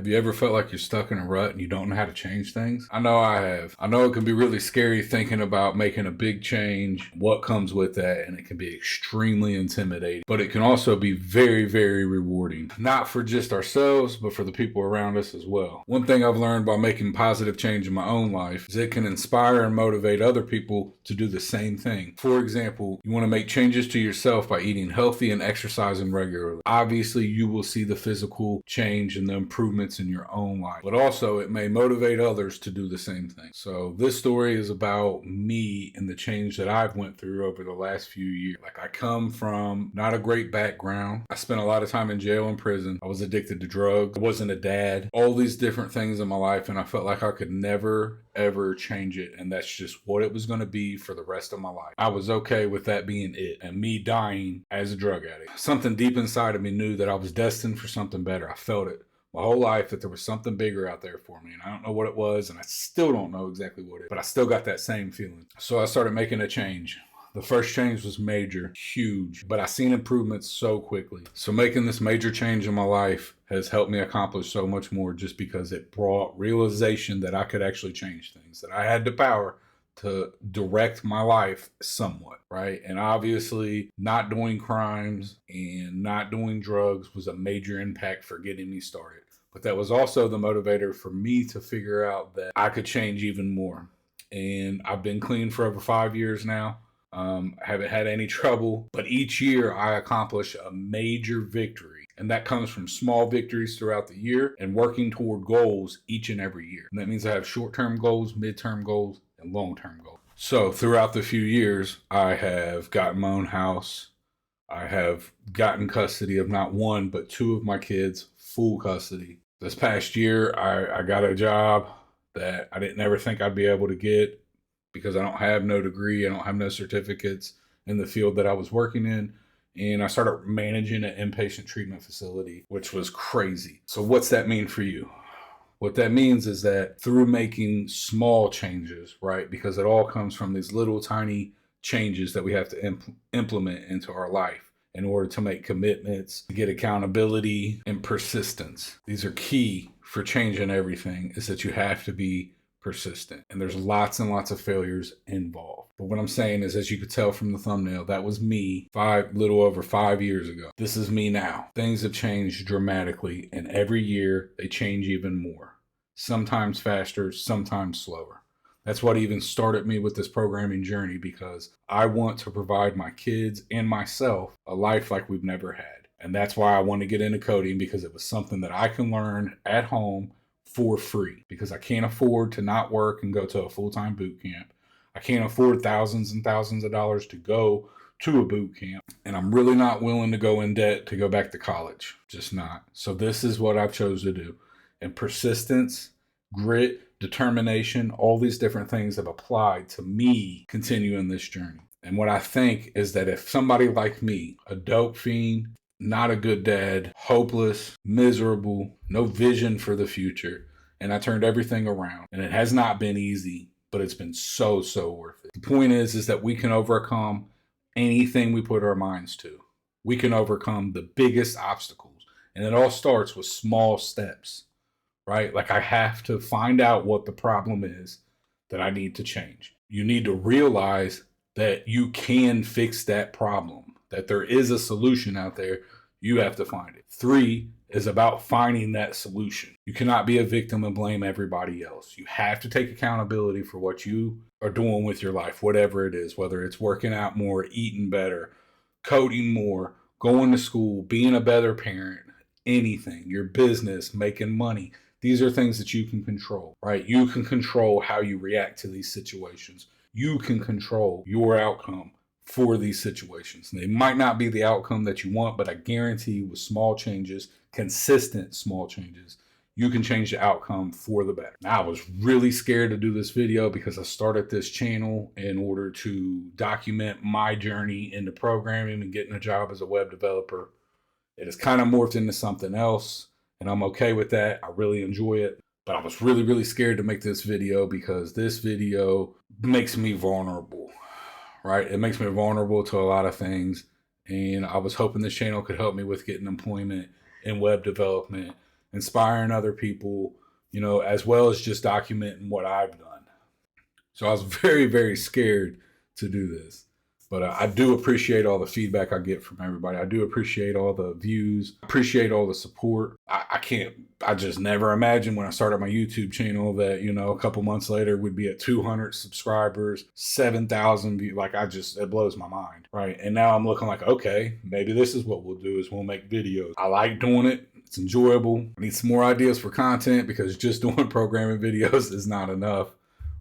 Have you ever felt like you're stuck in a rut and you don't know how to change things? I know I have. I know it can be really scary thinking about making a big change, what comes with that, and it can be extremely intimidating. But it can also be very, very rewarding. Not for just ourselves, but for the people around us as well. One thing I've learned by making positive change in my own life is it can inspire and motivate other people to do the same thing. For example, you want to make changes to yourself by eating healthy and exercising regularly. Obviously, you will see the physical change and the improvements in your own life, but also it may motivate others to do the same thing. So this story is about me and the change that I've went through over the last few years. Like, I come from not a great background. I spent a lot of time in jail and prison. I was addicted to drugs. I wasn't a dad. All these different things in my life, and I felt like I could never ever change it, and that's just what it was going to be for the rest of my life. I was okay with that being it and me dying as a drug addict. Something deep inside of me knew that I was destined for something better. I felt it my whole life, that there was something bigger out there for me, and I don't know what it was, and I still don't know exactly what it is, but I still got that same feeling. So I started making a change. The first change was major, huge, but I seen improvements so quickly. So making this major change in my life has helped me accomplish so much more, just because it brought realization that I could actually change things, that I had the power to direct my life somewhat, right? And obviously, not doing crimes and not doing drugs was a major impact for getting me started. But that was also the motivator for me to figure out that I could change even more. And I've been clean for over 5 years now. Haven't had any trouble, but each year I accomplish a major victory. And that comes from small victories throughout the year and working toward goals each and every year. And that means I have short-term goals, midterm goals, and long-term goals. So throughout the few years, I have gotten my own house. I have gotten custody of not one, but two of my kids, full custody. This past year, I got a job that I didn't ever think I'd be able to get, because I don't have no degree, I don't have no certificates in the field that I was working in. And I started managing an inpatient treatment facility, which was crazy. So what's that mean for you? What that means is that through making small changes, right? Because it all comes from these little tiny changes that we have to implement into our life in order to make commitments, to get accountability and persistence. These are key for changing everything, is that you have to be persistent. And there's lots and lots of failures involved. But what I'm saying is, as you could tell from the thumbnail, that was me little over 5 years ago. This is me now. Things have changed dramatically, and every year they change even more. Sometimes faster, sometimes slower. That's what even started me with this programming journey, because I want to provide my kids and myself a life like we've never had. And that's why I want to get into coding, because it was something that I can learn at home for free, because I can't afford to not work and go to a full-time boot camp. I can't afford thousands and thousands of dollars to go to a boot camp. And I'm really not willing to go in debt to go back to college. Just not. So this is what I've chose to do. And persistence, grit, determination, all these different things have applied to me continuing this journey. And what I think is that if somebody like me, a dope fiend, not a good dad, hopeless, miserable, no vision for the future, and I turned everything around. And it has not been easy, but it's been so, so worth it. The point is that we can overcome anything we put our minds to. We can overcome the biggest obstacles. And it all starts with small steps, right? Like, I have to find out what the problem is that I need to change. You need to realize that you can fix that problem, that there is a solution out there. You have to find it. 3 is about finding that solution. You cannot be a victim and blame everybody else. You have to take accountability for what you are doing with your life, whatever it is, whether it's working out more, eating better, coding more, going to school, being a better parent, anything, your business, making money. These are things that you can control, right? You can control how you react to these situations. You can control your outcome for these situations. They might not be the outcome that you want, but I guarantee with small changes, consistent small changes, you can change the outcome for the better. Now, I was really scared to do this video because I started this channel in order to document my journey into programming and getting a job as a web developer. It has kind of morphed into something else, and I'm okay with that. I really enjoy it. But I was really, really scared to make this video because this video makes me vulnerable, right? It makes me vulnerable to a lot of things. And I was hoping this channel could help me with getting employment in web development inspiring other people, as well as just documenting what I've done. So I was very, very scared to do this. But I do appreciate all the feedback I get from everybody. I do appreciate all the views, appreciate all the support. I just never imagined when I started my YouTube channel that, a couple months later we'd be at 200 subscribers, 7,000 views. It blows my mind, right? And now I'm looking like, okay, maybe this is what we'll do is we'll make videos. I like doing it. It's enjoyable. I need some more ideas for content because just doing programming videos is not enough.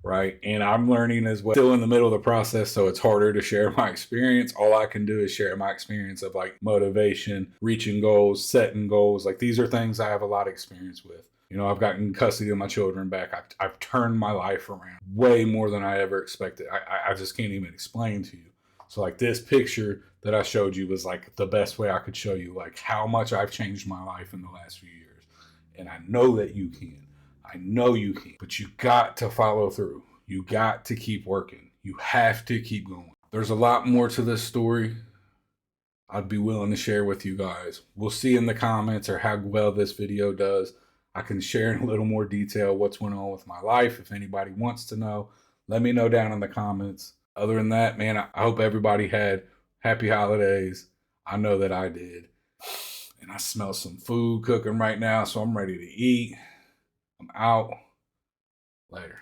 Right. And I'm learning as well, still in the middle of the process. So it's harder to share my experience. All I can do is share my experience of motivation, reaching goals, setting goals. These are things I have a lot of experience with. I've gotten custody of my children back. I've turned my life around way more than I ever expected. I just can't even explain to you. So this picture that I showed you was the best way I could show you how much I've changed my life in the last few years. And I know that you can. I know you can, but you got to follow through. You got to keep working. You have to keep going. There's a lot more to this story I'd be willing to share with you guys. We'll see in the comments or how well this video does. I can share in a little more detail what's going on with my life. If anybody wants to know, let me know down in the comments. Other than that, man, I hope everybody had happy holidays. I know that I did. And I smell some food cooking right now, so I'm ready to eat. I'm out. Later.